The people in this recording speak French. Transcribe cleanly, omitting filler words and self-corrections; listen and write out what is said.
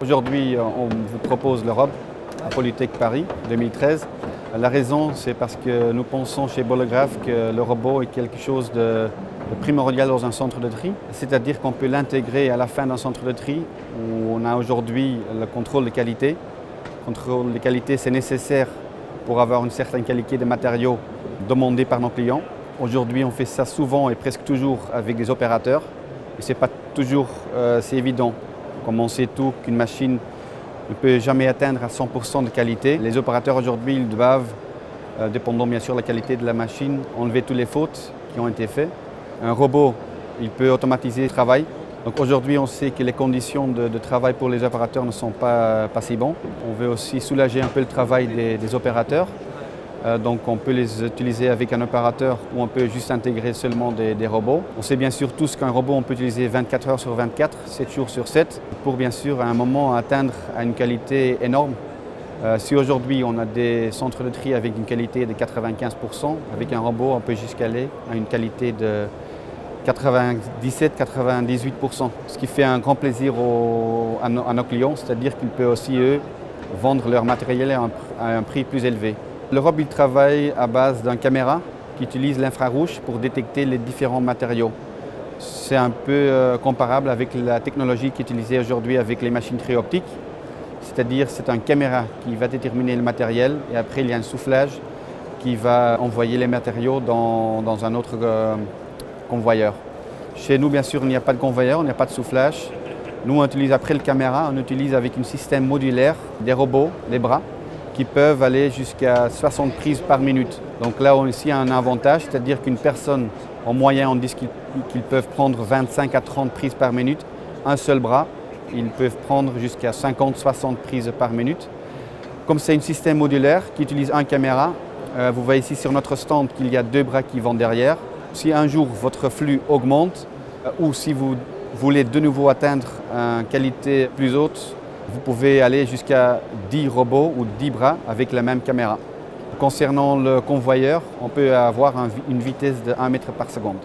Aujourd'hui, on vous propose le ROB à Polytech Paris 2013. La raison, c'est parce que nous pensons chez Bolograph que le robot est quelque chose de primordial dans un centre de tri. C'est-à-dire qu'on peut l'intégrer à la fin d'un centre de tri où on a aujourd'hui le contrôle de qualité. Le contrôle de qualité, c'est nécessaire pour avoir une certaine qualité de matériaux demandés par nos clients. Aujourd'hui, on fait ça souvent et presque toujours avec des opérateurs. Et ce n'est pas toujours c'est évident. Comme on sait tout qu'une machine ne peut jamais atteindre à 100% de qualité. Les opérateurs aujourd'hui, ils doivent, dépendant bien sûr de la qualité de la machine, enlever toutes les fautes qui ont été faites. Un robot, il peut automatiser le travail. Donc aujourd'hui, on sait que les conditions de travail pour les opérateurs ne sont pas si bonnes. On veut aussi soulager un peu le travail des opérateurs. Donc on peut les utiliser avec un opérateur ou on peut juste intégrer seulement des robots. On sait bien sûr tous qu'un robot on peut utiliser 24 heures sur 24, 7 jours sur 7 pour bien sûr à un moment atteindre à une qualité énorme. Si aujourd'hui on a des centres de tri avec une qualité de 95%, avec un robot on peut jusqu'à aller à une qualité de 97-98%, ce qui fait un grand plaisir à nos clients, c'est-à-dire qu'ils peuvent aussi eux vendre leur matériel à un prix plus élevé. Le ROB il travaille à base d'une caméra qui utilise l'infrarouge pour détecter les différents matériaux. C'est un peu comparable avec la technologie qui est utilisée aujourd'hui avec les machines optiques. C'est-à-dire c'est une caméra qui va déterminer le matériel et après il y a un soufflage qui va envoyer les matériaux dans un autre convoyeur. Chez nous bien sûr il n'y a pas de convoyeur, il n'y a pas de soufflage. Nous on utilise après la caméra, on utilise avec un système modulaire des robots, les bras, qui peuvent aller jusqu'à 60 prises par minute. Donc là, on ici a un avantage, c'est-à-dire qu'une personne, en moyenne, on dit qu'ils peuvent prendre 25 à 30 prises par minute. Un seul bras, ils peuvent prendre jusqu'à 50-60 prises par minute. Comme c'est un système modulaire qui utilise une caméra, vous voyez ici sur notre stand qu'il y a 2 bras qui vont derrière. Si un jour votre flux augmente ou si vous voulez de nouveau atteindre une qualité plus haute, vous pouvez aller jusqu'à 10 robots ou 10 bras avec la même caméra. Concernant le convoyeur, on peut avoir une vitesse de 1 mètre par seconde.